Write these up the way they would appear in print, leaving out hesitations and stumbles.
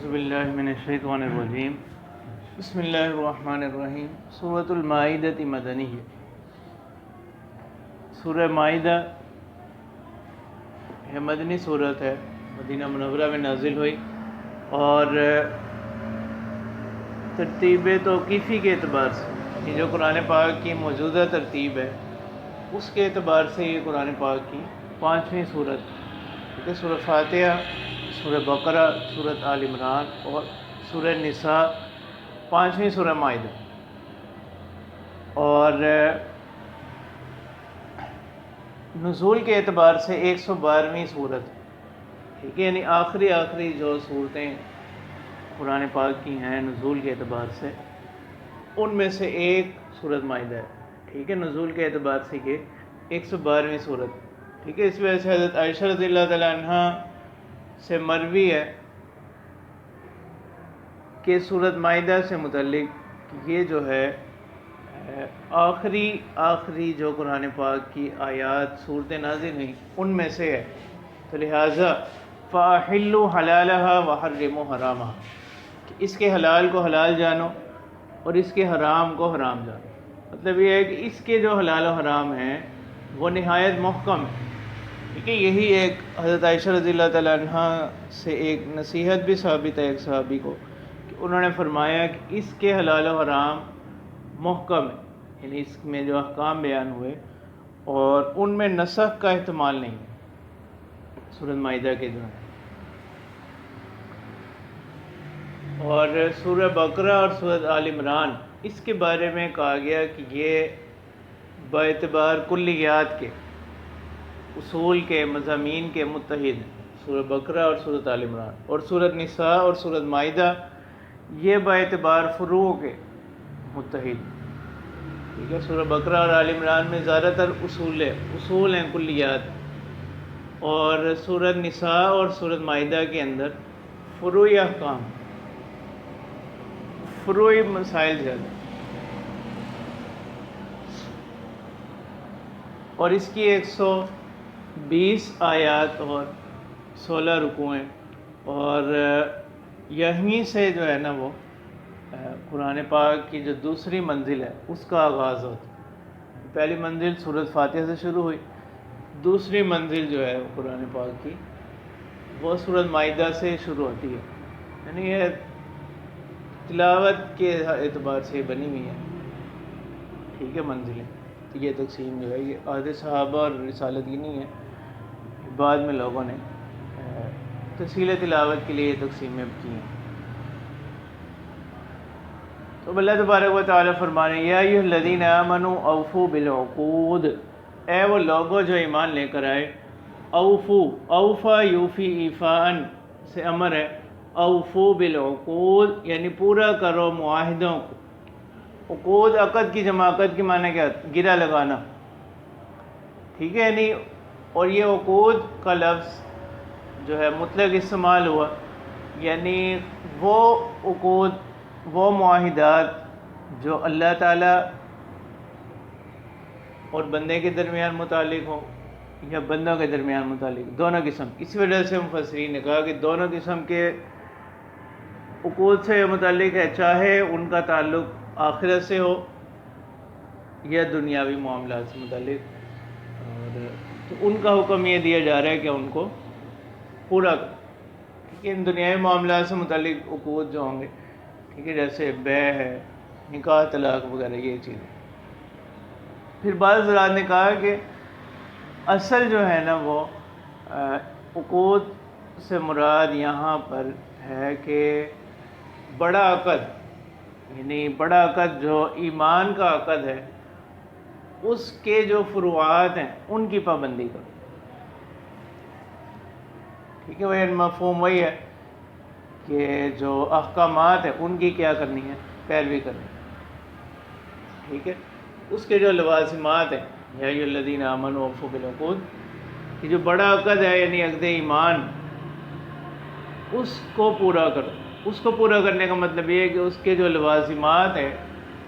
اعوذ باللہ من الشیطان الرجیم بسم اللہ الرحمن الرحیم۔ سورۃ المائدہ مدنی ہے۔ سورہ مائدہ یہ مدنی صورت ہے، مدینہ منورہ میں نازل ہوئی، اور ترتیب توقیفی کے اعتبار سے یہ جو قرآن پاک کی موجودہ ترتیب ہے اس کے اعتبار سے یہ قرآن پاک کی 5ویں صورت، کیونکہ سورہ فاتحہ، سورہ بقرہ، سورۃ آل عمران اور سورہ نساء 5ویں سورہ مائدہ، اور نزول کے اعتبار سے 112ویں صورت، ٹھیک ہے، یعنی آخری جو صورتیں قرآن پاک کی ہیں نزول کے اعتبار سے ان میں سے ایک سورۃ مائدہ ہے، ٹھیک ہے، نزول کے اعتبار سے یہ 112ویں صورت، ٹھیک ہے۔ اس وجہ سے حضرت عائشہ رضی اللہ تعالیٰ عنہ سے مروی ہے کہ سورۃ مائدہ سے متعلق یہ جو ہے آخری جو قرآن پاک کی آیات صورتیں نازل ہوئیں ان میں سے ہے، تو لہٰذا فَأَحِلُّوا حَلَالَهَا وَحَرِّمُوا حَرَامَهَا، کہ اس کے حلال کو حلال جانو اور اس کے حرام کو حرام جانو۔ مطلب یہ ہے کہ اس کے جو حلال و حرام ہیں وہ نہایت محکم ہے، ٹھیک ہے۔ یہی ایک حضرت عائشہ رضی اللہ تعالیٰ عنہ سے ایک نصیحت بھی ثابت ہے ایک صحابی کو، کہ انہوں نے فرمایا کہ اس کے حلال و حرام محکم ہے، یعنی اس میں جو احکام بیان ہوئے اور ان میں نسخ کا احتمال نہیں ہے سورۃ مائدہ کے جو ہے۔ اور سورہ بقرہ اور سورۃ آل عمران اس کے بارے میں کہا گیا کہ یہ باعتبار کلیات کے، اصول کے، مضامین کے متحد ہیں، سورہ بقرہ اور سورۃ آل عمران، اور سورۃ نساء اور سورۃ مائدہ یہ باعتبار فروع کے متحد، ٹھیک ہے۔ سورہ بقرہ اور آل عمران میں زیادہ تر اصول ہیں، کلیات، اور سورۃ نساء اور سورۃ مائدہ کے اندر فروعی احکام، فروعی مسائل زیادہ، اور اس کی 120 آیات اور 16 رکوعیں، اور یہیں سے جو ہے نا وہ قرآن پاک کی جو دوسری منزل ہے اس کا آغاز ہوتا ہے۔ پہلی منزل سورۃ فاتحہ سے شروع ہوئی، دوسری منزل جو ہے قرآن پاک کی وہ سورۃ مائدہ سے شروع ہوتی ہے، یعنی یہ تلاوت کے اعتبار سے بنی ہوئی ہے، ٹھیک ہے، منزلیں۔ یہ تقسیم جو ہے یہ عہد صحابہ اور رسالت کی نہیں ہے، بعد میں لوگوں نے تفصیل تلاوت کے لیے یہ تقسیمیں کی ہیں۔ تو اللہ تبارک و تعالیٰ فرمانے یا ایھا الذین آمنوا اوفوا بالعقود، اے وہ لوگوں جو ایمان لے کر آئے، اوفا یوفی ایفاء سے امر ہے، اوفو بالعقود یعنی پورا کرو معاہدوں کو۔ عقود عقد کی جمع، عقد کی معنی کیا؟ گرہ لگانا، ٹھیک ہے، یعنی اور یہ عقود کا لفظ جو ہے مطلق استعمال ہوا، یعنی وہ عقود، وہ معاہدات جو اللہ تعالیٰ اور بندے کے درمیان متعلق ہوں یا بندوں کے درمیان متعلق، دونوں قسم۔ اس وجہ سے مفسرین نے کہا کہ دونوں قسم کے عقود سے متعلق ہے، چاہے ان کا تعلق آخرت سے ہو یا دنیاوی معاملات سے متعلق، اور تو ان کا حکم یہ دیا جا رہا ہے کہ ان کو پورا کرو، ٹھیک ہے۔ ان دنیاوی معاملات سے متعلق عقود جو ہوں گے، ٹھیک ہے، جیسے بیع ہے، نکاح، طلاق وغیرہ یہ چیزیں۔ پھر بعض حضرات نے کہا کہ اصل جو ہے نا وہ عقود سے مراد یہاں پر ہے کہ بڑا عقد، یعنی بڑا عقد جو ایمان کا عقد ہے اس کے جو فروعات ہیں ان کی پابندی کرو، ٹھیک ہے۔ وہ مفہوم وہی ہے کہ جو احکامات ہیں ان کی کیا کرنی ہے؟ پیروی کرنی ہے، ٹھیک ہے۔ اس کے جو لوازمات ہیں، یا ایھا الذین آمنوا اوفوا بالعقود، کہ جو بڑا عقد ہے یعنی عقد ایمان، اس کو پورا کرو۔ اس کو پورا کرنے کا مطلب یہ ہے کہ اس کے جو لوازمات ہیں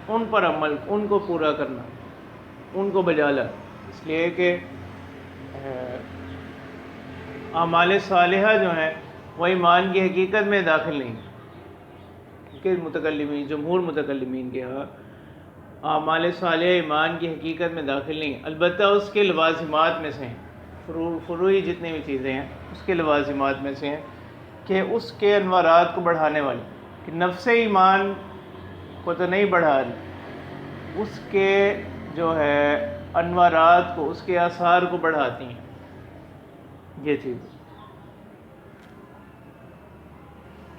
ان پر عمل، ان کو پورا کرنا، ان کو بجا لانا، اس لیے کہ اعمال صالحہ جو ہیں وہ ایمان کی حقیقت میں داخل نہیں. کہ متکلمین جمہور متکلمین کے ہاں اعمال صالحہ ایمان کی حقیقت میں داخل نہیں، البتہ اس کے لوازمات میں سے ہیں، فروعی جتنی بھی چیزیں ہیں اس کے لوازمات میں سے ہیں کہ اس کے انوارات کو بڑھانے والی، کہ نفس ایمان کو تو نہیں بڑھا رہی، اس کے جو ہے انوارات کو، اس کے آثار کو بڑھاتی ہیں یہ چیز.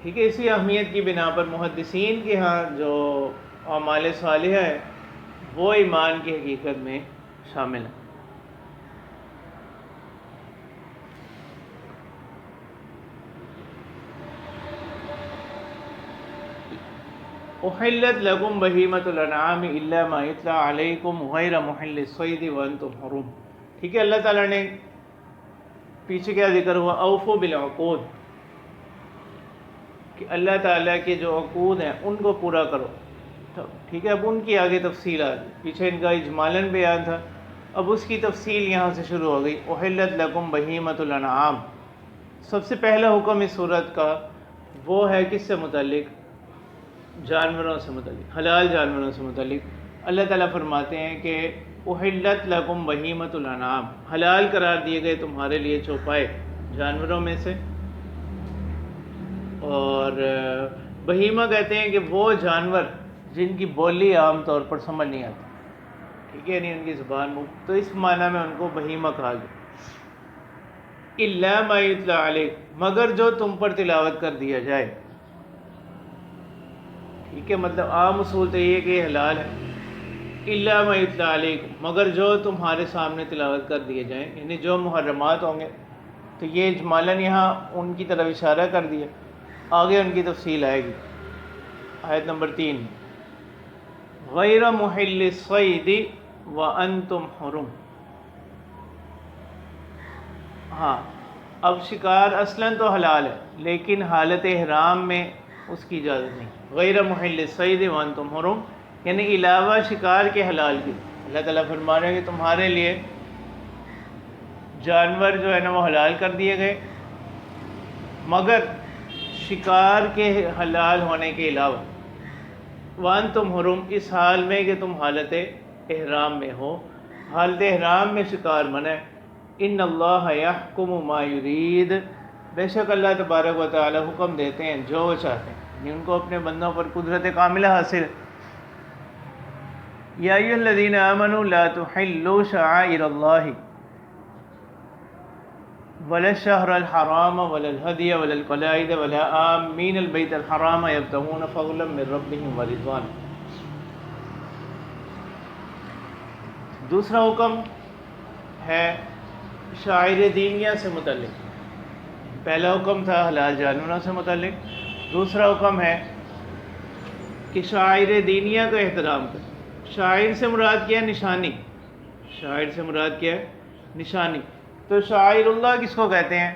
ٹھیک ہے، اسی اہمیت کی بنا پر محدثین کے ہاں جو اعمال صالحہ ہے وہ ایمان کی حقیقت میں شامل ہے. احلت لکم بہیمۃ الانعام الا ما یتلی علیکم غیر محل الصید وانتم حرم. ٹھیک ہے، اللہ تعالیٰ نے پیچھے کیا ذکر ہوا، اوفوا بالعقود، کہ اللہ تعالیٰ کے جو عقود ہیں ان کو پورا کرو. ٹھیک ہے، اب ان کی آگے تفصیل آ گئی، پیچھے ان کا اجمالاً بیان تھا، اب اس کی تفصیل یہاں سے شروع ہو گئی. احلت لکم بہیمۃ الانعام، سب سے پہلا حکم اس صورت کا وہ ہے کس سے متعلق؟ جانوروں سے متعلق، حلال جانوروں سے متعلق. اللہ تعالیٰ فرماتے ہیں کہ احلت لکم بہیمۃ الانعام، حلال قرار دیے گئے تمہارے لیے چوپائے جانوروں میں سے. اور بہیمہ کہتے ہیں کہ وہ جانور جن کی بولی عام طور پر سمجھ نہیں آتی، ٹھیک ہے، یعنی ان کی زبان تو اس معنی میں ان کو بہیمہ کہا گیا. الا ما یتلی علیکم، مگر جو تم پر تلاوت کر دیا جائے. ٹھیک ہے، مطلب عام اصول تو یہ کہ یہ حلال ہے. الا ما یتلی علیکم، مگر جو تمہارے سامنے تلاوت کر دیے جائیں، یعنی جو محرمات ہوں گے. تو یہ اجمالاً یہاں ان کی طرف اشارہ کر دیا، آگے ان کی تفصیل آئے گی. آیت نمبر 3، غیر محل الصید وانتم حرم. ہاں، اب شکار اصلاً تو حلال ہے لیکن حالت احرام میں اس کی اجازت نہیں. غیر محل الصید وانتم حرم یعنی علاوہ شکار کے حلال کی. اللہ تعالیٰ فرما رہے ہیں کہ تمہارے لیے جانور جو ہے نا وہ حلال کر دیے گئے، مگر شکار کے حلال ہونے کے علاوہ. وانتم حرم، اس حال میں کہ تم حالت احرام میں ہو. حالت احرام میں شکار منع ہے. ان اللہ یحکم ما یرید، بے شک اللہ تبارک و تعالی حکم دیتے ہیں جو وہ چاہتے ہیں، یعنی ان کو اپنے بندوں پر قدرت کاملہ حاصل ہے. یا ایھا الذین آمنوا لا تحلوا شعائر اللہ ولا الشہر الحرام ولا الہدی ولا القلائد ولا آمین البیت الحرام یبتغون فضلا من ربہم ورضوانا. دوسرا حکم ہے شعائر دینیہ سے متعلق. پہلا حکم تھا حلال جانوروں سے متعلق، دوسرا حکم ہے کہ شعائر دینیہ کا احترام کریں. شاعر سے مراد کیا ہے؟ نشانی. شاعر سے مراد کیا ہے؟ نشانی. تو شاعر اللہ کس کو کہتے ہیں؟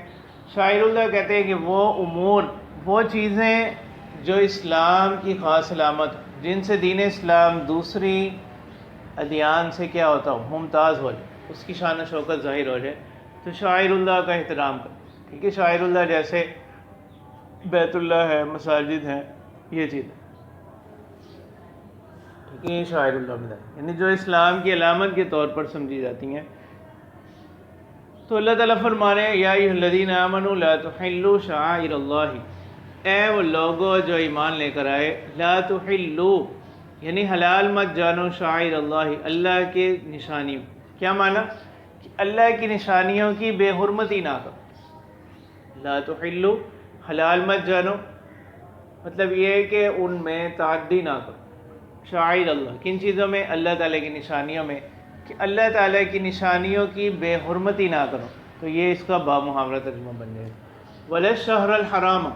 شاعر اللہ کہتے ہیں کہ وہ امور، وہ چیزیں جو اسلام کی خاص علامت، جن سے دین اسلام دوسری ادیان سے کیا ہوتا ہو، ممتاز ہو جائے، اس کی شان و شوکت ظاہر ہو جائے. تو شاعر اللہ کا احترام کریں. ٹھیک ہے، شاعر اللہ جیسے بیت اللہ ہے، مساجد ہیں، یہ چیز. ٹھیک ہے، شاعر اللہ میں یعنی جو اسلام کی علامت کے طور پر سمجھی جاتی ہیں. تو اللہ تعالیٰ فرما رہے ہیں یا ایھا الذین آمنوا لا تحلوا شعائر اللہ، اے وہ لوگو جو ایمان لے کر آئے، لا تحلوا یعنی حلال مت جانو شعائر اللہ، اللہ کے نشانیوں. کیا معنی؟ کہ اللہ کی نشانیوں کی بے حرمتی نہ کرو. لا تحلوا حلال مت جانو، مطلب یہ ہے کہ ان میں تعدی نہ کرو. شعائر اللہ کن چیزوں میں؟ اللہ تعالیٰ کی نشانیوں میں، کہ اللہ تعالیٰ کی نشانیوں کی بے حرمتی نہ کرو. تو یہ اس کا بامحاورہ ترجمہ بن جائے. ولا الشہر الحرام،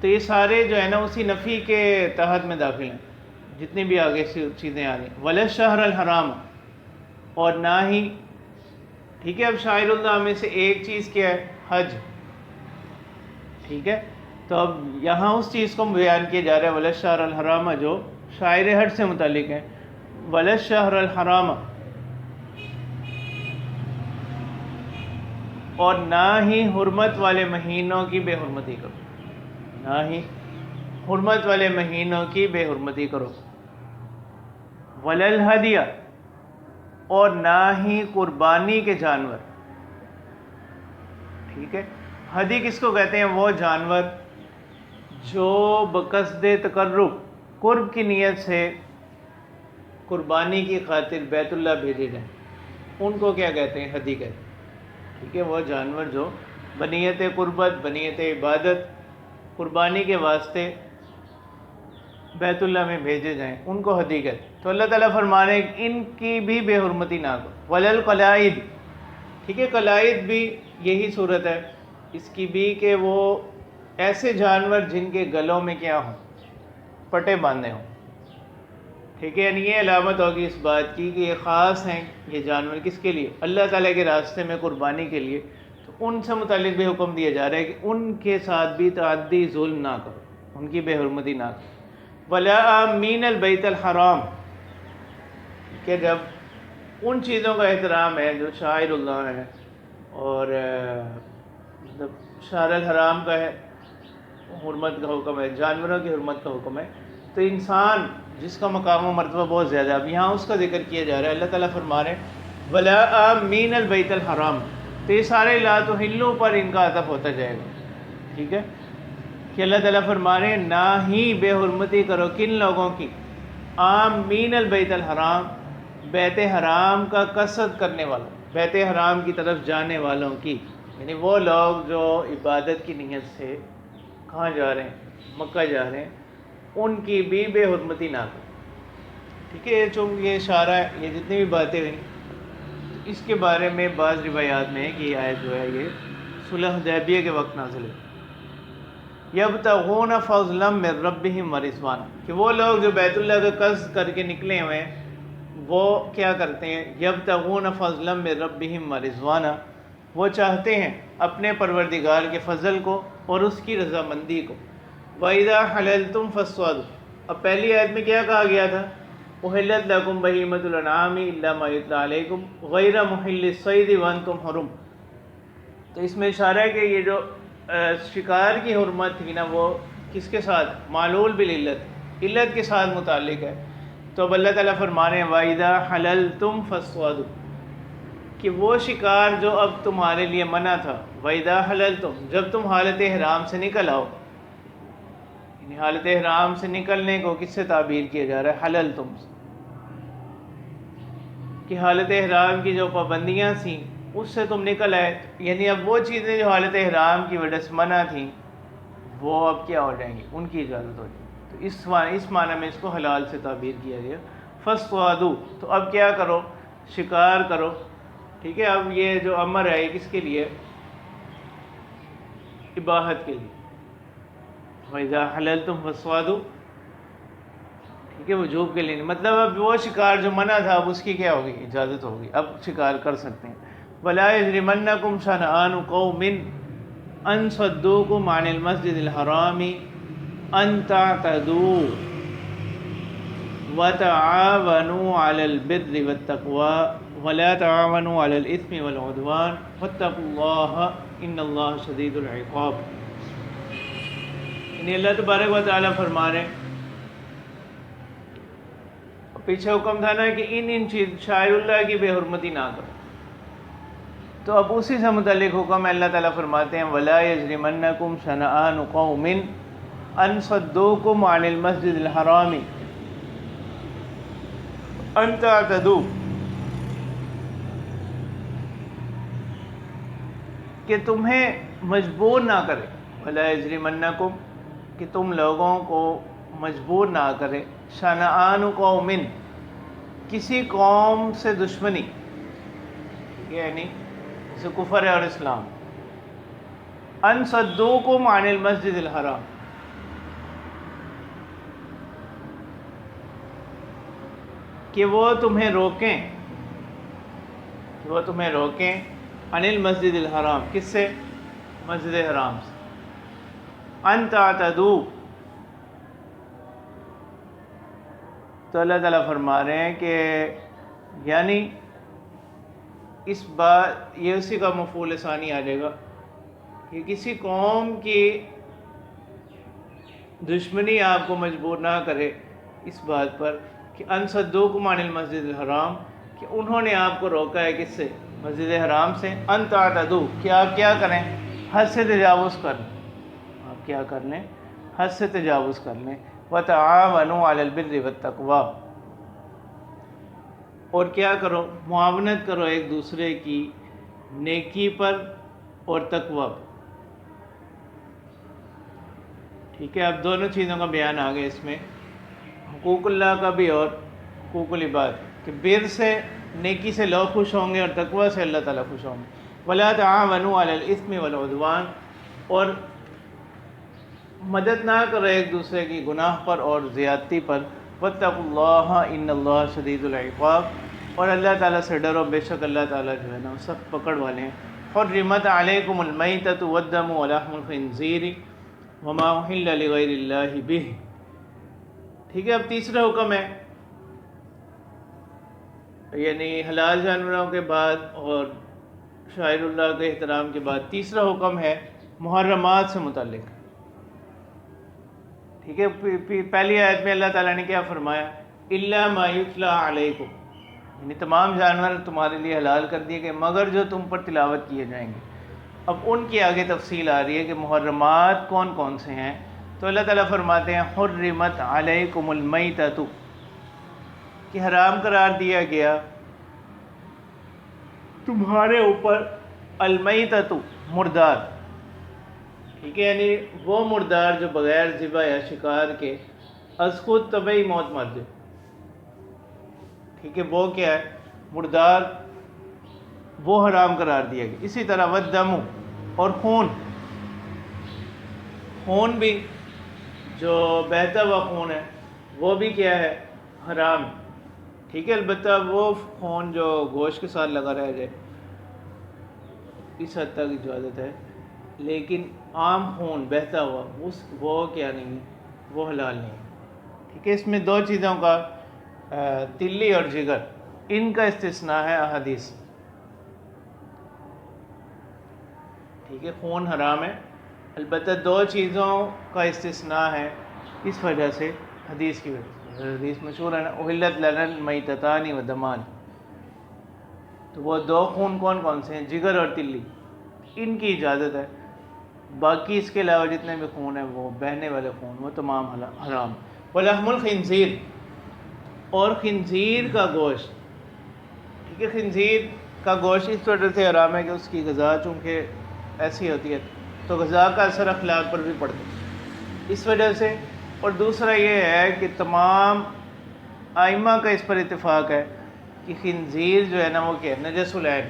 تو یہ سارے جو ہے نا اسی نفی کے تحت میں داخل ہیں جتنی بھی آگے سے چیزیں آ رہی ہیں. ولا الشہر الحرام، اور نہ ہی. ٹھیک ہے، اب شاعر اللہ میں سے ایک چیز کیا ہے؟ حج. ٹھیک ہے، تو اب یہاں اس چیز کو بیان کیا جا رہا ہے ولا الشہر الحرام جو شاعر حج سے متعلق ہے. ولا الشہر الحرام، اور نہ ہی حرمت والے مہینوں کی بے حرمتی کرو، نہ ہی حرمت والے مہینوں کی بے حرمتی کرو، ولل ہدیہ، اور نہ ہی قربانی کے جانور، ٹھیک ہے۔ ہدی کس کو کہتے ہیں؟ وہ جانور جو بقصد تقرب، قرب کی نیت سے قربانی کی خاطر بیت اللہ بھیجے جائیں، ان کو کیا کہتے ہیں؟ ہدی کہتے ہیں، ٹھیک ہے۔ وہ جانور جو بنیت قربت، بنیت عبادت، قربانی کے واسطے بیت اللہ میں بھیجے جائیں، ان کو ہدی کہتے ہیں۔ تو اللہ تعالیٰ فرما رہے ہیں کہ ان کی بھی بے حرمتی نہ کرو، ولل قلائد، ٹھیک ہے۔ قلائد بھی یہی صورت ہے اس کی بھی، کہ وہ ایسے جانور جن کے گلوں میں کیا ہوں؟ پٹے باندھے ہوں، ٹھیک ہے۔ یعنی یہ علامت ہوگی اس بات کی کہ یہ خاص ہیں یہ جانور، کس کے لیے؟ اللہ تعالیٰ کے راستے میں قربانی کے لیے۔ تو ان سے متعلق بھی حکم دیا جا رہا ہے کہ ان کے ساتھ بھی تعدی ظلم نہ کرو، ان کی بے حرمتی نہ کرو۔ ولا آمین البیت الحرام، کہ جب ان چیزوں کا احترام ہے جو شاعر اللہ ہے اور مطلب شہر الحرام کا ہے، حرمت کا حکم ہے، جانوروں کی حرمت کا حکم ہے، تو انسان جس کا مقام و مرتبہ بہت زیادہ ہے، اب یہاں اس کا ذکر کیا جا رہا ہے۔ اللہ تعالیٰ فرما رہے ہیں ولا آمین البیت الحرام، تو یہ سارے لا تحلوا پر ان کا عطف ہوتا جائے گا، ٹھیک ہے، کہ اللہ تعالیٰ فرما رہے ہیں نہ ہی بے حرمتی کرو کن لوگوں کی؟ آمین البیت الحرام، بیت حرام کا قصد کرنے والوں، بیت حرام کی طرف جانے والوں کی، یعنی وہ لوگ جو عبادت کی نیت سے کہاں جا رہے ہیں؟ مکہ جا رہے ہیں، ان کی بھی بے حرمتی نہ کرو، ٹھیک ہے۔ چونکہ یہ اشارہ ہے، یہ جتنی بھی باتیں ہوئیں اس کے بارے میں بعض روایات میں ہے کہ یہ آیت جو ہے یہ صلح حدیبیہ کے وقت نازل ہے۔ یبتغون فضلا من ربہم ورضوانا، کہ وہ لوگ جو بیت اللہ کا قصد کر کے نکلے ہوئے ہیں وہ کیا کرتے ہیں؟ یبتغون فضلا من ربہم ورضوانا، وہ چاہتے ہیں اپنے پروردگار کے فضل کو اور اس کی رضامندی کو۔ وَإِذَا حَلَلْتُمْ فَاصْطَادُوا، اب پہلی آیت میں کیا کہا گیا تھا؟ أُحِلَّتْ لَكُمْ بَهِیمَةُ الْأَنْعَامِ إِلَّا مَا يُتْلَىٰ عَلَيْكُمْ غَيْرَ مُحِلِّ الصَّیْدِ وَأَنْتُمْ حُرُمٌ، تو اس میں اشارہ ہے کہ یہ جو شکار کی حرمت تھی نا، وہ کس کے ساتھ؟ معلول بالعلت، علت کے ساتھ متعلق ہے۔ تو اب اللہ تعالیٰ فرما رہے ہیں وَإِذَا حَلَلْتُمْ فَاصْطَادُوا، کہ وہ شکار جو اب تمہارے لیے منع تھا، وَإِذَا حَلَلْتُمْ، جب تم حالت احرام سے نکل آؤ، یعنی حالت احرام سے نکلنے کو کس سے تعبیر کیا جا رہا ہے؟ حللتم سے، کہ حالت احرام کی جو پابندیاں تھیں اس سے تم نکل آئے، یعنی اب وہ چیزیں جو حالت احرام کی وجہ سے منع تھیں وہ اب کیا ہو جائیں گی؟ ان کی اجازت ہو جائے گی۔ تو اس معنی میں اس کو حلال سے تعبیر کیا گیا۔ فاصطادوا، تو اب کیا کرو؟ شکار کرو، ٹھیک ہے۔ اب یہ جو امر ہے یہ کس کے لیے؟ اباحت کے لیے۔ وَإِذَا حَلَلْتُمْ فَاصْطَادُوا، ٹھیک ہے، وجوب کے لیے نہیں، مطلب اب وہ شکار جو منع تھا اب اس کی کیا ہوگی؟ اجازت ہوگی، اب شکار کر سکتے ہیں۔ وَلَا يَجْرِمَنَّكُمْ شَنَآنُ قَوْمٍ أَن صَدُّوكُمْ عَنِ الْمَسْجِدِ الْحَرَامِ أَن تَعْتَدُوا وَتَعَاوَنُوا عَلَى الْبِرِّ وَالتَّقْوَىٰ وَلَا تَعَاوَنُوا عَلَى الْإِثْمِ وَالْعُدْوَانِ وَاتَّقُوا اللَّهَ إِنَّ اللَّهَ شَدِيدُ الْعِقَابِ، یعنی اللہ تبارک و تعالیٰ فرما رہے ہیں، پیچھے حکم تھا نا کہ ان چیز شاعر اللہ کی بے حرمتی نہ کرو، تو اب اسی سے متعلق حکم ہے۔ اللہ تعالیٰ فرماتے ہیں وَلَا يَجْرِمَنَّكُمْ شَنَآنُ قَوْمٍ أَن صَدُّوكُمْ عَنِ الْمَسْجِدِ الْحَرَامِ أَن تَعْتَدُوا، کہ تمہیں مجبور نہ کرے، وَلَا يَجْرِمَنَّكُمْ، کہ تم لوگوں کو مجبور نہ کرے، شَنَآنُ قَوْمٍ، کسی قوم سے دشمنی، یعنی جیسے کفر اور اسلام، ان صدوکم عن المسجد الحرام، کہ وہ تمہیں روکیں، کہ وہ تمہیں روکیں عن المسجد الحرام، کس سے؟ مسجد حرام سے، ان تعتدوا، تو اللہ تعالیٰ فرما رہے ہیں کہ یعنی اس بات یہ اسی کا مفعول ثانی آ جائے گا کہ کسی قوم کی دشمنی آپ کو مجبور نہ کرے اس بات پر کہ ان صدوکم عن المسجد الحرام، کہ انہوں نے آپ کو روکا ہے کس سے؟ مسجد حرام سے، ان تعتدوا، کہ آپ کیا کریں؟ حد سے تجاوز کر لیں، آپ کیا کر لیں؟ حد سے تجاوز کر لیں۔ وتعاونوا علی البر والتقوی، اور کیا کرو؟ معاونت کرو ایک دوسرے کی نیکی پر اور تقوی پر۔ ٹھیک ہے، اب دونوں چیزوں کا بیان آ گیا اس میں، حقوق اللہ کا بھی اور حقوق العباد، کہ بر سے نیکی سے لوگ خوش ہوں گے اور تقوی سے اللہ تعالیٰ خوش ہوں گے۔ ولا تعاونوا علی الاثم والعدوان، اور مدد نہ کرو ایک دوسرے کی گناہ پر اور زیادتی پر۔ واتقوا اللہ ان اللہ شدید العقاب، اور اللہ تعالیٰ سے ڈرو، بے شک اللہ تعالیٰ جو ہے نا سخت پکڑ والے ہیں۔ حرمت علیکم المیتۃ والدم ولحم الخنزیر وما اہل لغیر اللہ بہ۔ ٹھیک ہے، اب تیسرا حکم ہے، یعنی حلال جانوروں کے بعد اور شاعر اللہ کے احترام کے بعد تیسرا حکم ہے محرمات سے متعلق۔ ٹھیک ہے، پہلی آیت میں اللہ تعالیٰ نے کیا فرمایا؟ الا ما یتلی علیکم، یعنی تمام جانور تمہارے لیے حلال کر دیے گئے مگر جو تم پر تلاوت کیے جائیں گے۔ اب ان کی آگے تفصیل آ رہی ہے کہ محرمات کون کون سے ہیں، تو اللہ تعالیٰ فرماتے ہیں حرمت علیکم المیتۃ، کہ حرام قرار دیا گیا تمہارے اوپر المیتۃ، مردار۔ ٹھیک ہے، یعنی وہ مردار جو بغیر ذبح یا شکار کے از خود طبعی موت مر جائے۔ ٹھیک ہے، وہ کیا ہے؟ مردار، وہ حرام قرار دیا گیا۔ اسی طرح والدم، اور خون، خون بھی جو بہتا ہوا خون ہے وہ بھی کیا ہے؟ حرام۔ ٹھیک ہے، البتہ وہ خون جو گوشت کے ساتھ لگا رہ جائے اس حد تک اجازت ہے، لیکن عام خون بہتا ہوا وہ کیا نہیں ہے؟ وہ حلال نہیں ہے۔ ٹھیک ہے، اس میں دو چیزوں کا تلی اور جگر، ان کا استثناء ہے احادیث۔ ٹھیک ہے، خون حرام ہے، البتہ دو چیزوں کا استثناء ہے اس وجہ سے، حدیث کی وجہ سے۔ حدیث مشہور ہے نا، احلت لنا المیتتان ودمان، تو وہ دو خون کون کون سے ہیں؟ جگر اور تلی، ان کی اجازت ہے، باقی اس کے علاوہ جتنے بھی خون ہیں وہ بہنے والے خون وہ تمام حرام۔ ولحم الخنزیر، اور خنزیر کا گوشت۔ ٹھیک ہے، خنزیر کا گوشت اس وجہ سے حرام ہے کہ اس کی غذا چونکہ ایسی ہوتی ہے تو غذا کا اثر اخلاق پر بھی پڑتا ہے اس وجہ سے۔ اور دوسرا یہ ہے کہ تمام ائمہ کا اس پر اتفاق ہے کہ خنزیر جو ہے نا وہ کیا ہے؟ نجس العین۔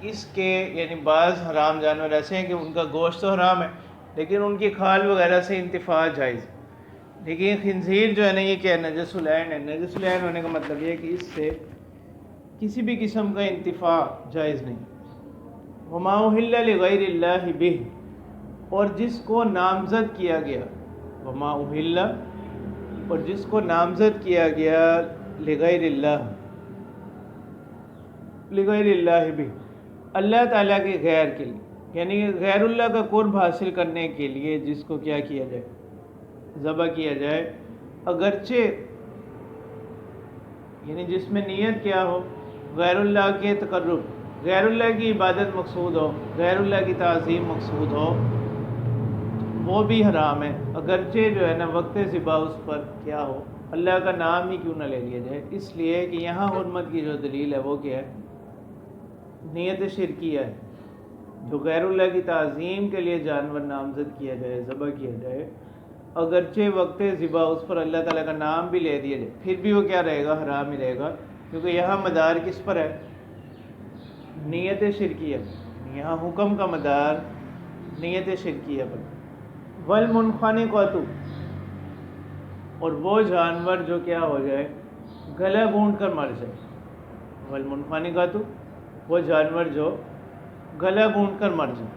اس کے یعنی بعض حرام جانور ایسے ہیں کہ ان کا گوشت تو حرام ہے لیکن ان کی کھال وغیرہ سے انتفاع جائز ہے، لیکن خنزیر جو ہے نا یہ کیا ہے؟ نجس العین ہے۔ نجس العین ہونے کا مطلب یہ ہے کہ اس سے کسی بھی قسم کا انتفاع جائز نہیں۔ وما اہل لغیر اللہ بہ، اور جس کو نامزد کیا گیا، وما اہل، اور جس کو نامزد کیا گیا لغیر اللہ، لغیر اللہ بہ، اللہ تعالیٰ کے غیر کے لیے، یعنی غیر اللہ کا قرب حاصل کرنے کے لیے جس کو کیا کیا جائے؟ ذبح کیا جائے، اگرچہ یعنی جس میں نیت کیا ہو؟ غیر اللہ کے تقرب، غیر اللہ کی عبادت مقصود ہو، غیر اللہ کی تعظیم مقصود ہو، وہ بھی حرام ہے، اگرچہ جو ہے نا وقت ذبح اس پر کیا ہو؟ اللہ کا نام ہی کیوں نہ لے لیا جائے، اس لیے کہ یہاں حرمت کی جو دلیل ہے وہ کیا ہے؟ نیت شرکیہ ہے۔ جو غیر اللہ کی تعظیم کے لیے جانور نامزد کیا جائے، ذبح کیا جائے، اگرچہ وقت ذبح اس پر اللہ تعالیٰ کا نام بھی لے دیا جائے، پھر بھی وہ کیا رہے گا؟ حرام ہی رہے گا، کیونکہ یہاں مدار کس پر ہے؟ نیت شرکیہ، یہاں حکم کا مدار نیت شرکیہ پر۔ والمنخنقۃ، اور وہ جانور جو کیا ہو جائے؟ گلا گھونٹ کر مر جائے۔ والمنخنقۃ، وہ جانور جو گلا گھونٹ کر مر جائے۔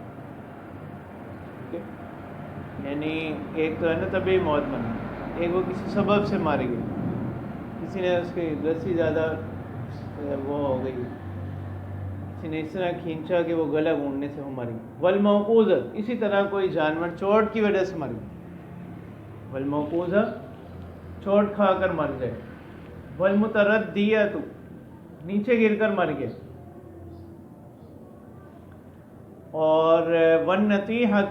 ٹھیک ہے، یعنی ایک تو ہے نا طبعی موت مرنا، ایک وہ کسی سبب سے مار گئی، کسی نے اس کی رسی زیادہ وہ ہو گئی، کسی کسی نے اس طرح کھینچا کہ وہ گلا گھونڈنے سے وہ مر گئی. والموقوذہ اسی طرح کوئی جانور چوٹ کی وجہ سے مر گیا. والموقوذہ چوٹ کھا کر مر گئے. والمتردیہ نیچے گر کر مر گئے. اور والنطیحہ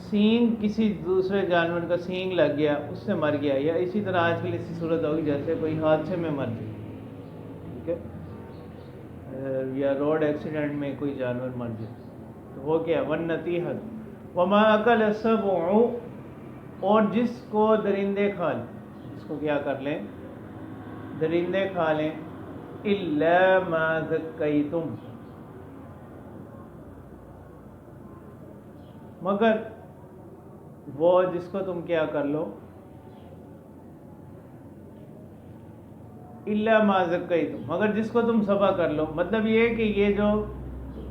سینگ کسی دوسرے جانور کا سینگ لگ گیا اس سے مر گیا. یا اسی طرح آج کل ایسی صورت ہوگی جیسے کوئی حادثے میں مر گیا, ٹھیک ہے, یا روڈ ایکسیڈنٹ میں کوئی جانور مر گیا تو وہ کیا والنطیحہ. وما اکل السبع اور جس کو درندے کھا لیں, جس کو کیا کر لیں درندے کھا لیں. الا ما ذکیتم مگر وہ جس کو تم کیا کر لو. الا ما ذکیتم مگر جس کو تم ذبح کر لو. مطلب یہ ہے کہ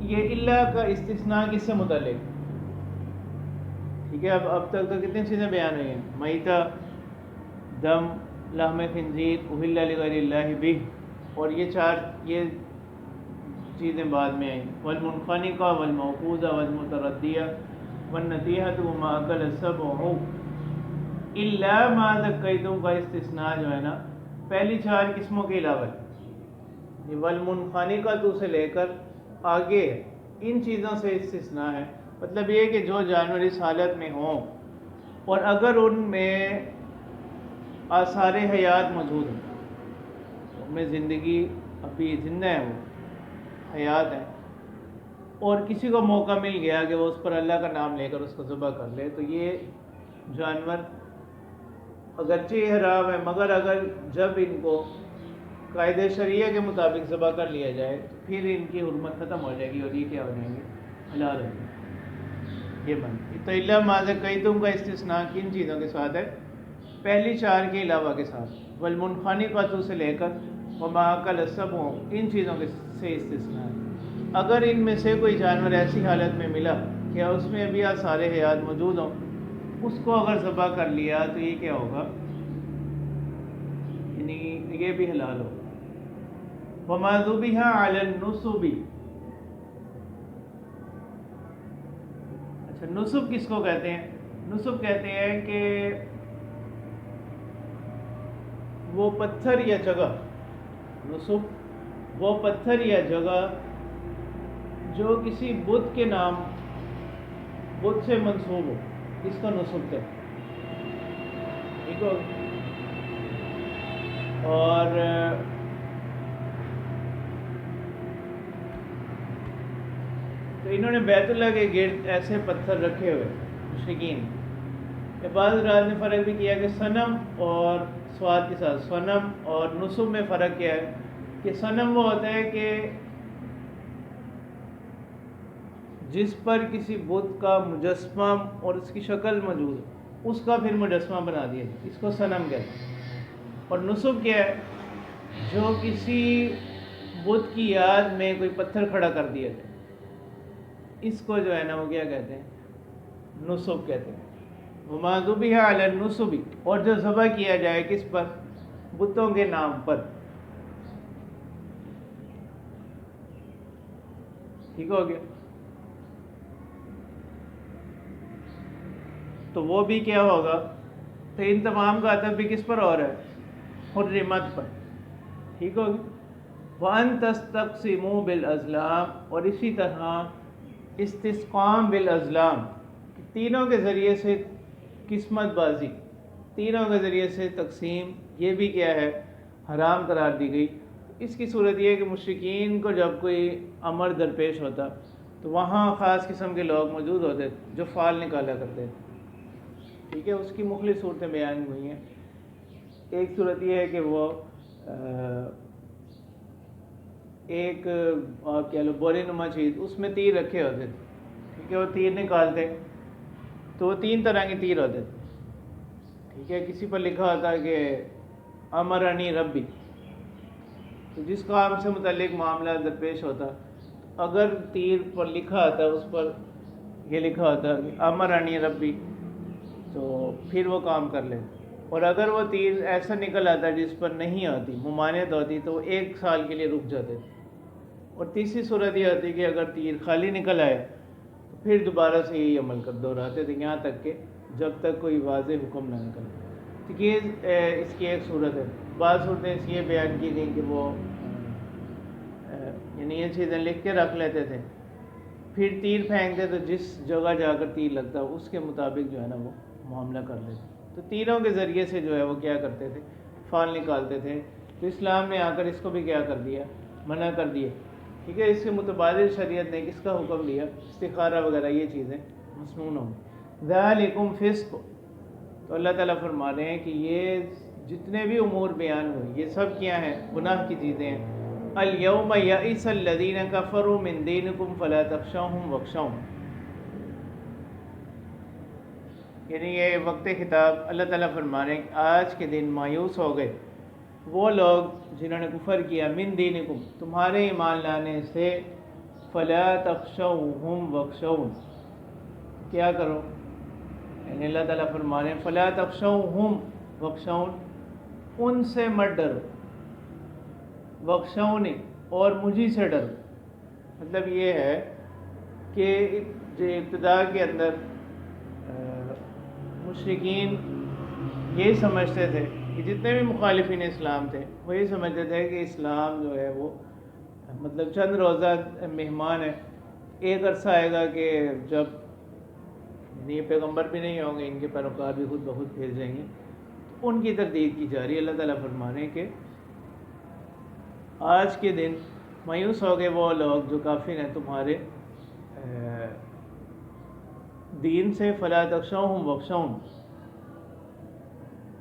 یہ الا کا استثناء کس سے متعلق, ٹھیک ہے. اب تک تو کتنی چیزیں بیان ہوئی ہیں. میتہ, دم, لحم خنزیر, اہل لغیر اللہ بہ, اور یہ چیزیں بعد میں آئیں. والمنخنقہ والموقوذہ والمتردیہ والنطیحۃ وما اکل السبع الا ما ذکیتم کا استثناء جو ہے نا پہلی 4 قسموں کے علاوہ یہ والمنخنقہ سے لے کر آگے ان چیزوں سے استثناء ہے. مطلب یہ کہ جو جانور اس حالت میں ہوں اور اگر ان میں آثار حیات موجود ہیں, ان میں زندگی ابھی زندہ ہے, وہ حیات ہے, اور کسی کو موقع مل گیا کہ وہ اس پر اللہ کا نام لے کر اس کو ذبح کر لے, تو یہ جانور اگرچہ حرام ہے مگر اگر جب ان کو قاعدہ شریعہ کے مطابق ذبح کر لیا جائے تو پھر ان کی حرمت ختم ہو جائے گی اور یہ کیا ہو جائیں گے, حلال ہو جائیں گے. یہ بند تو الا ما ذکیتم کا استثناء کن چیزوں کے ساتھ ہے, پہلی 4 کے علاوہ کے ساتھ. والمنخنقۃ سے لے کر وما اکل السبع ان چیزوں کے سے استثناء ہے. اگر ان میں سے کوئی جانور ایسی حالت میں ملا کہ اس میں ابھی آثار حیات موجود ہوں, اس کو اگر ذبح کر لیا تو یہ کیا ہوگا, یعنی یہ بھی حلال ہوگا. وما ذبح علی النصب, اچھا نصب کس کو کہتے ہیں؟ نصب کہتے ہیں کہ وہ پتھر یا جگہ, نصب وہ پتھر یا جگہ جو کسی بت کے نام بت سے منسوب ہو, اس کا نصب ہے, ٹھیک ہو. اور تو انہوں نے بیت اللہ کے گرد ایسے پتھر رکھے ہوئے مشرکین. بعض رات نے فرق بھی کیا کہ صنم اور سواد کے ساتھ صنم اور نصب میں فرق کیا ہے کہ صنم وہ ہوتا ہے کہ جس پر کسی بت کا مجسمہ اور اس کی شکل موجود ہے, اس کا پھر مجسمہ بنا دیا, اس کو صنم کہتے ہیں. اور نصب کیا ہے, جو کسی بت کی یاد میں کوئی پتھر کھڑا کر دیا جائے, اس کو جو ہے نا وہ کیا کہتے ہیں, نصب کہتے ہیں. وما ذبح علی النصب, اور جو ذبح کیا جائے کس پر, بتوں کے نام پر, ٹھیک ہو گیا. تو وہ بھی کیا ہوگا, تو ان تمام کا عطف بھی کس پر ہو رہا ہے, حرمت پر, ٹھیک ہو گیا. وَأَن تَسْتَقْسِمُوا بِالْأَزْلَامِ, اور اسی طرح استسقام بالازلام, تینوں کے ذریعے سے قسمت بازی, تینوں کے ذریعے سے تقسیم, یہ بھی کیا ہے, حرام قرار دی گئی. اس کی صورت یہ ہے کہ مشرکین کو جب کوئی امر درپیش ہوتا تو وہاں خاص قسم کے لوگ موجود ہوتے جو فال نکالا کرتے تھے, ٹھیک ہے. اس کی مختلف صورتیں بیان ہوئی ہیں. ایک صورت یہ ہے کہ وہ ایک آپ کہہ لو بوری نما چیز, اس میں تیر رکھے ہوتے تھے, ٹھیک ہے. وہ تیر نکالتے تو وہ 3 طرح کے تیر ہوتے تھے, ٹھیک ہے. کسی پر لکھا ہوتا کہ امرنی ربی, تو جس کام سے متعلق معاملہ درپیش ہوتا, اگر تیر پر لکھا ہوتا اس پر یہ لکھا ہوتا کہ امرنی ربی, تو پھر وہ کام کر لے. اور اگر وہ تیر ایسا نکل آتا جس پر نہیں آتی, ممانعت ہوتی, تو وہ 1 سال کے لیے رک جاتے تھے اور تیسری صورت یہ ہوتی کہ اگر تیر خالی نکل آئے تو پھر دوبارہ سے یہی عمل دہراتے تھے یہاں تک کہ جب تک کوئی واضح حکم نہ نکلے. تو یہ اس کی ایک صورت ہے. بعض صورتیں اس یہ بیان کی گئی کہ وہ یعنی یہ چیزیں لکھ کے رکھ لیتے تھے, پھر تیر پھینکتے تو جس جگہ جا کر تیر لگتا اس کے مطابق جو ہے نا وہ معاملہ کر لیتے. تو تیروں کے ذریعے سے جو ہے وہ کیا کرتے تھے, فال نکالتے تھے. تو اسلام نے آ کر اس کو بھی کیا کر دیا, منع کر دیا. ٹھیک ہے, اس کے متبادل شریعت نے کس کا حکم دیا, استخارہ وغیرہ یہ چیزیں مسنون ہوں. ذالکم فسق, تو اللہ تعالیٰ فرما رہے ہیں کہ یہ جتنے بھی امور بیان ہوئے یہ سب کیا ہیں, گناہ کی چیزیں ہیں. الیوم یئس الذین کفروا من دینکم فلا تخشوہم واخشون, یعنی یہ وقت خطاب اللہ تعالیٰ فرما رہے ہیں کہ آج کے دن مایوس ہو گئے وہ لوگ جنہوں نے کفر کیا, من دینکم تمہارے ایمان لانے سے, فلا تخشوہم واخشون کیا کرو, یعنی اللہ تعالیٰ فرما رہے ہیں فلا تخشوہم واخشون ان سے مت ڈرو, واخشون اور مجھی سے ڈرو. مطلب یہ ہے کہ جو ابتدا کے اندر مشرکین یہی سمجھتے تھے کہ جتنے بھی مخالفین اسلام تھے وہ یہ سمجھتے تھے کہ اسلام جو ہے وہ مطلب چند روزہ مہمان ہے, ایک عرصہ آئے گا کہ جب یہ پیغمبر بھی نہیں ہوں گے, ان کے پیروکار بھی خود بخود پھیر جائیں گے. ان کی تردید کی جا رہی ہے. اللہ تعالیٰ فرما رہے ہیں کہ آج کے دن مایوس ہو گئے وہ لوگ جو کافر ہیں تمہارے دین سے, فلا تخشوہم واخشون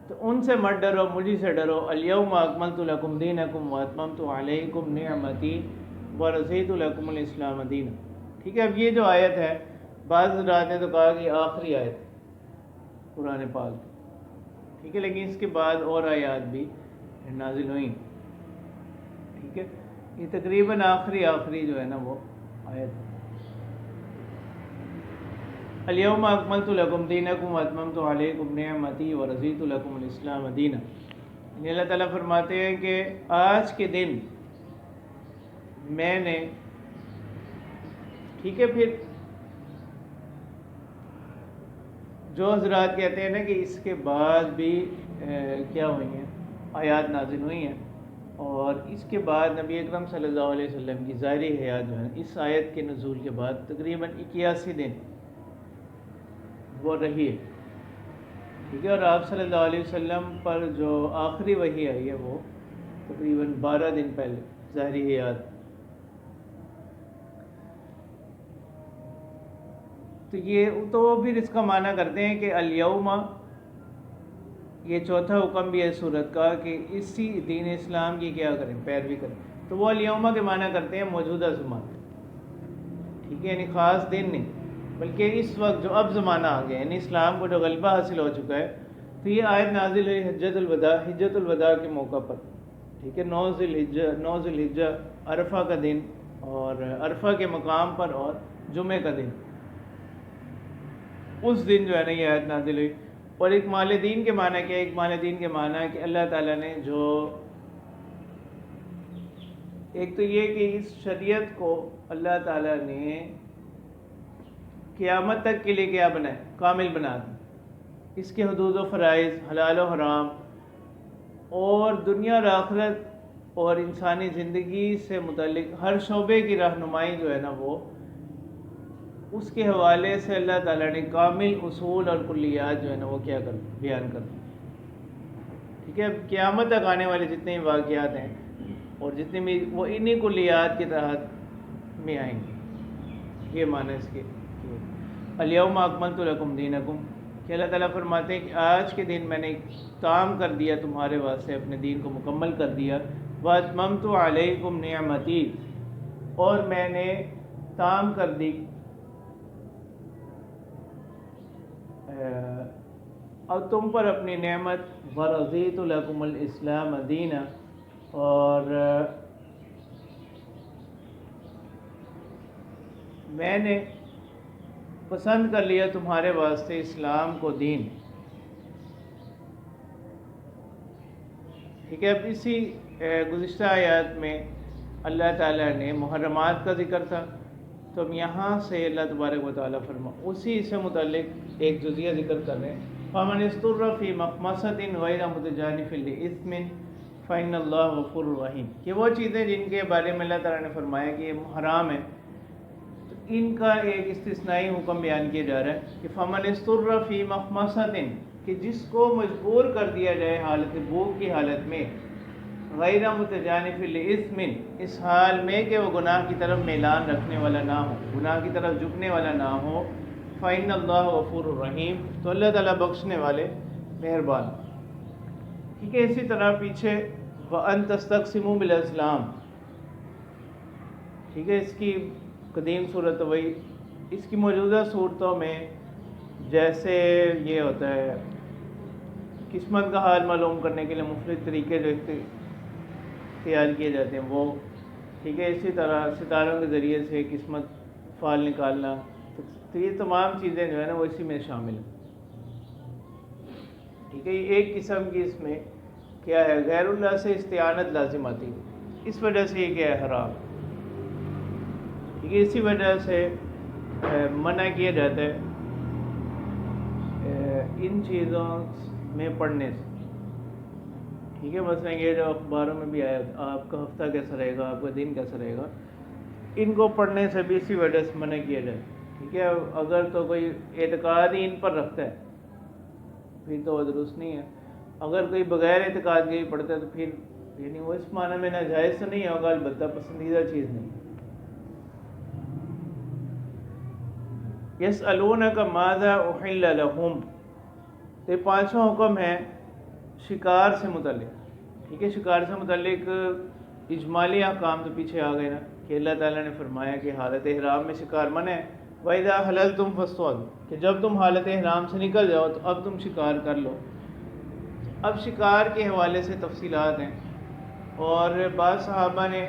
تو ان سے مت ڈرو مجھے سے ڈرو. الیوم اکملت لکم دینکم واتممت علیکم نعمتی ورضیت لکم الاسلام دینا. ٹھیک ہے, اب یہ جو آیت ہے بعض حضرات نے تو کہا کہ آخری آیت قرآن پاک, ٹھیک ہے, لیکن اس کے بعد اور آیات بھی نازل ہوئیں. ٹھیک ہے, یہ تقریباً آخری جو ہے نا وہ آیت ہے. الیوم اکملت لکم دینکم واتممت علیکم نعمتی ورضیت لکم الاسلام دینا. یعنی اللہ تعالیٰ فرماتے ہیں کہ آج کے دن میں نے, ٹھیک ہے, پھر جو حضرات کہتے ہیں نا کہ اس کے بعد بھی کیا ہوئی ہیں, آیات نازل ہوئی ہیں, اور اس کے بعد نبی اکرم صلی اللہ علیہ وسلم کی ظاہری حیات جو ہے اس آیت کے نزول کے بعد تقریباً 81 دن وہ رہی ہے. ٹھیک ہے, اور آپ صلی اللہ علیہ وسلم پر جو آخری وحی آئی ہے وہ تقریباً 12 دن پہلے ظاہری حیات. تو وہ پھر اس کا معنی کرتے ہیں کہ الیوم, یہ چوتھا حکم بھی ہے صورت کا کہ اسی دین اسلام کی کیا کریں, پیروی کریں. تو وہ الیوم کے معنی کرتے ہیں موجودہ زمانہ. ٹھیک ہے, یعنی خاص دن نہیں بلکہ اس وقت جو اب زمانہ آ گیا, یعنی اسلام کو جو غلبہ حاصل ہو چکا ہے. تو یہ آیت نازل ہوئی حجۃ الوداع کے موقع پر. ٹھیک ہے, 9 ذی الحجہ عرفہ کا دن, اور عرفہ کے مقام پر, اور جمعے کا دن, اس دن جو ہے نا یہ آیت نازل ہوئی. اور ایک مال دین کے معنی کیا ہے, ایک مال دین کے معنی ہے کہ اللہ تعالیٰ نے جو, ایک تو یہ کہ اس شریعت کو اللہ تعالیٰ نے قیامت تک کے لیے کیا بنائے, کامل بنا دیں. اس کے حدود و فرائض, حلال و حرام, اور دنیا اور آخرت اور انسانی زندگی سے متعلق ہر شعبے کی رہنمائی جو ہے نا وہ اس کے حوالے سے اللہ تعالیٰ نے کامل اصول اور کلیات جو ہے نا وہ کیا کر بیان کر دی. ٹھیک ہے, اب قیامت تک آنے والے جتنے بھی واقعات ہیں اور جتنے بھی وہ انہی کلیات کے تحت میں آئیں گے. یہ معنی اس کے الیوم اکملت لکم دینکم, کہ اللہ تعالیٰ فرماتے ہیں کہ آج کے دن میں نے تام کر دیا تمہارے واسطے, اپنے دین کو مکمل کر دیا. واتممت علیکم نعمتی, اور میں نے تام کر دی اور تم پر اپنی نعمت. ورضیت لکم الاسلام دینا, اور میں نے پسند کر لیا تمہارے واسطے اسلام کو دین. ٹھیک ہے, اب اسی گزشتہ آیات میں اللہ تعالیٰ نے محرمات کا ذکر تھا، تو ہم یہاں سے اللہ تبارک و تعالیٰ اسی سے متعلق ایک جزیہ ذکر کر رہے ہیں، فَمَنِ اسْتُرَّ فِي مَخْمَصَةٍ غَيْرَ مُتَجَانِفٍ لِإِثْمٍ فَإِنَّ اللَّهَ غَفُورٌ رَحِيمٌ، کہ وہ چیزیں جن کے بارے میں اللہ تعالیٰ نے فرمایا کہ یہ حرام ہے، تو ان کا ایک استثنائی حکم بیان کیا جا رہا ہے کہ فَمَنِ اسْتُرَّ فِي مَخْمَصَةٍ، کہ جس کو مجبور کر دیا جائے حالت بھوک کی حالت میں، غیر متجانف لِإِثْمٍ، اس حال میں کہ وہ گناہ کی طرف میلان رکھنے والا نہ ہو، گناہ کی طرف جھکنے والا نہ ہو، فَإِنَّ اللَّهَ غَفُورٌ رَحِيمٌ، تو اللہ تعالیٰ بخشنے والے مہربان۔ ٹھیک ہے، اسی طرح پیچھے وَأَن تَسْتَقْسِمُوا بِالْأَزْلَامِ، ٹھیک ہے، اس کی قدیم صورت وہی، اس کی موجودہ صورتوں میں جیسے یہ ہوتا ہے قسمت کا حال معلوم کرنے کے لیے مختلف طریقے جو اختیار کیے جاتے ہیں وہ، ٹھیک ہے، اسی طرح ستاروں کے ذریعے سے قسمت فال نکالنا، تو یہ تمام چیزیں جو ہے نا وہ اسی میں شامل ہیں۔ ٹھیک ہے، یہ ایک قسم کی اس میں کیا ہے، غیر اللہ سے استعانت لازم آتی ہے، اس وجہ سے یہ کیا ہے، حرام۔ ٹھیک ہے، اسی وجہ سے منع کیا جاتا ہے ان چیزوں میں پڑھنے سے۔ ٹھیک ہے، مثلا یہ جو اخباروں میں بھی آیا آپ کا ہفتہ کیسا رہے گا، آپ کا دن کیسا رہے گا، ان کو پڑھنے سے بھی اسی وجہ سے منع کیا جائے۔ ٹھیک ہے، اگر تو کوئی اعتقاد ہی ان پر رکھتا ہے پھر تو وہ درست نہیں ہے، اگر کوئی بغیر اعتقاد کے ہی پڑھتا ہے تو پھر یعنی وہ اس معنی میں ناجائز تو نہیں ہوگا، البتہ پسندیدہ چیز نہیں۔ يَسْأَلُونَكَ مَاذَا أُحِلَّ لَهُمْ، تو یہ پانچواں حکم ہے شکار سے متعلق۔ ٹھیک ہے، شکار سے متعلق اجمالی احکام تو پیچھے آ گئے نا، کہ اللہ تعالیٰ نے فرمایا کہ حالت احرام میں شکار منع ہے، وَإِذَا حَلَلْتُمْ فَاصْطَادُوا، کہ جب تم حالت احرام سے نکل جاؤ تو اب تم شکار کر لو۔ اب شکار کے حوالے سے تفصیلات ہیں، اور بعض صحابہ نے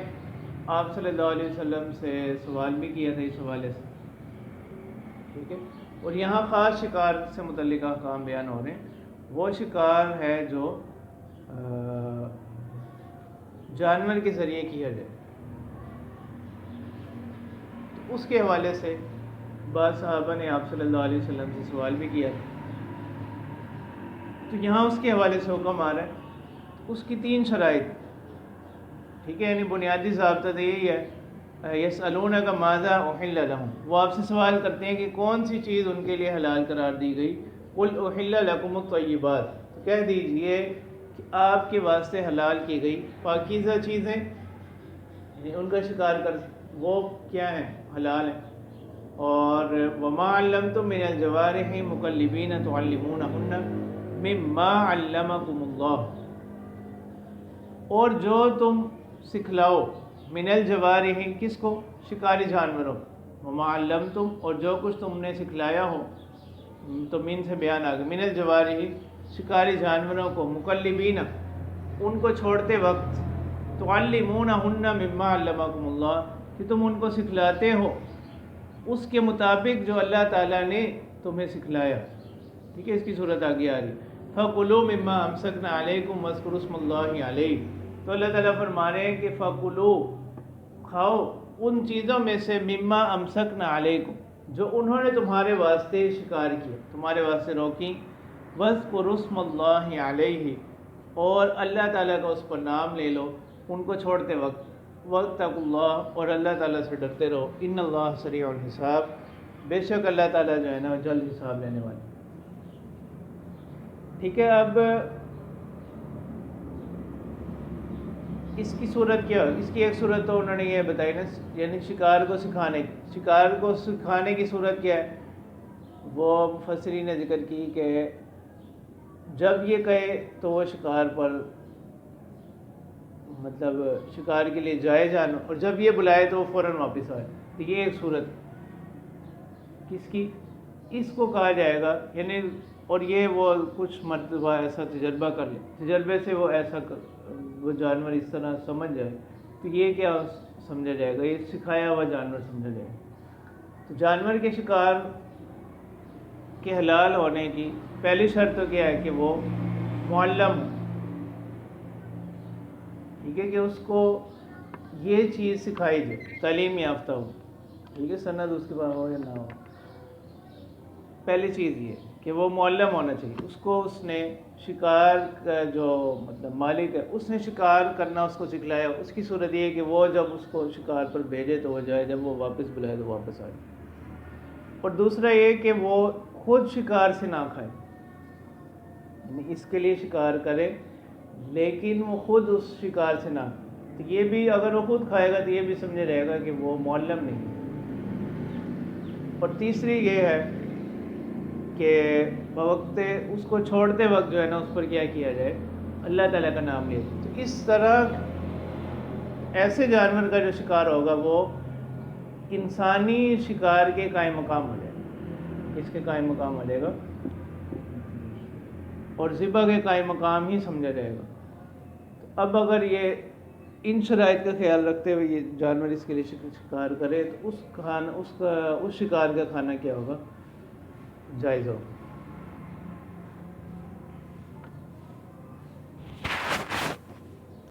آپ صلی اللہ علیہ وسلم سے سوال بھی کیا تھا اس حوالے سے۔ ٹھیک ہے، اور یہاں خاص شکار سے متعلق احکام بیان ہو رہے ہیں، وہ شکار ہے جو جانور کے ذریعے کیا جائے، تو اس کے حوالے سے بعض صحابہ نے آپ صلی اللہ علیہ وسلم سے سوال بھی کیا تھا، تو یہاں اس کے حوالے سے حکم آ رہا ہے، اس کی 3 شرائط۔ ٹھیک ہے، یعنی بنیادی ضابطہ تو یہی ہے، يَسْأَلُونَكَ مَاذَا أُحِلَّ لَهُمْ، وہ آپ سے سوال کرتے ہیں کہ کون سی چیز ان کے لیے حلال قرار دی گئی، قُلْ أُحِلَّ لَكُمُ الطَّيِّبَاتُ، تو کہہ دیجئے کہ آپ کے واسطے حلال کی گئی پاکیزہ چیزیں، یعنی ان کا شکار کر وہ کیا ہیں، حلال ہیں، اور وَمَا عَلَّمْتُم مِّنَ الْجَوَارِحِ مُكَلِّبِينَ تُعَلِّمُونَهُنَّ مِمَّا عَلَّمَكُمُ اللَّهُ، اور جو تم سکھلاؤ، من الجوارح، کس کو، شکاری جانوروں، وما علمتم، اور جو کچھ تم نے سکھلایا ہو، تو من سے بیان آ گیا، من الجوارح، شکاری جانوروں کو، مکلبین، ان کو چھوڑتے وقت، تعلمونہن مما علمکم اللہ، کہ تم ان کو سکھلاتے ہو اس کے مطابق جو اللہ تعالیٰ نے تمہیں سکھلایا۔ ٹھیک ہے، اس کی صورت آگے آ رہی، فَقُلُوا مِمَّا أَمْسَكْنَا عَلَيْكُمْ وَاذْكُرُوا اسْمَ اللَّهِ عَلَيْهِ، تو اللہ تعالیٰ فرما رہے ہیں کہ فَقُلُوا، کھاؤ ان چیزوں میں سے، مِمَّا أَمْسَكْنَا عَلَيْكُمْ، جو انہوں نے تمہارے واسطے شکار کیا، تمہارے واسطے روکی، وَاذْكُرُوا اسْمَ اللَّهِ عَلَيْهِ، اور اللہ تعالیٰ کا اس پر نام لے لو ان کو چھوڑتے وقت، وَاتَّقُوا اللَّهَ، اور اللہ تعالیٰ سے ڈرتے رہو، إِنَّ اللَّهَ سَرِيعُ الْحِسَابِ، بے شک اللہ تعالیٰ جو ہے نا جلد حساب لینے والے۔ ٹھیک ہے، اب اس کی صورت کیا، اس کی ایک صورت تو انہوں نے یہ بتائی نا، یعنی شکار کو سکھانے کی صورت کیا ہے، وہ مفسرین نے ذکر کی کہ جب یہ کہے تو وہ شکار پر مطلب شکار کے لیے جائے جانا، اور جب یہ بلائے تو وہ فوراً واپس آئے، تو یہ ایک صورت کس کی، اس کو کہا جائے گا، یعنی اور یہ وہ کچھ مرتبہ ایسا تجربہ کر لے، تجربے سے وہ وہ جانور اس طرح سمجھ جائے، تو یہ کیا سمجھا جائے گا، یہ سکھایا ہوا جانور سمجھا جائے گا۔ تو جانور کے شکار کے حلال ہونے کی پہلی شرط تو کیا ہے کہ وہ معلم ہو، ٹھیک ہے، کہ اس کو یہ چیز سکھائی جائے، تعلیم یافتہ ہو، ٹھیک ہے، سند اس کے پاس ہو یا نہ ہو۔ پہلی چیز یہ کہ وہ معلم ہونا چاہیے، اس کو اس نے شکار کا جو مطلب مالک ہے اس نے شکار کرنا اس کو سکھلایا، اس کی صورت یہ ہے کہ وہ جب اس کو شکار پر بھیجے تو وہ جائے، جب وہ واپس بلائے تو واپس آئے۔ اور دوسرا یہ کہ وہ خود شکار سے نہ کھائے، یعنی اس کے لیے شکار کرے لیکن وہ خود اس شکار سے نہ کھائے، تو یہ بھی اگر وہ خود کھائے گا تو یہ بھی سمجھے رہے گا کہ وہ معلم نہیں۔ اور تیسری یہ ہے کہ بوقت اس کو چھوڑتے وقت جو ہے نا اس پر کیا کیا جائے، اللہ تعالیٰ کا نام لیا جائے۔ تو اس طرح ایسے جانور کا جو شکار ہوگا وہ انسانی شکار کے قائم مقام ہو جائے گا، اس کے قائم مقام ہو جائے گا اور ذبح کے قائم مقام ہی سمجھا جائے گا۔ تو اب اگر یہ ان شرائط کا خیال رکھتے ہوئے یہ جانور اس کے لیے شکار کرے تو اس شکار کا کھانا کیا ہوگا؟ جائز ہوگا۔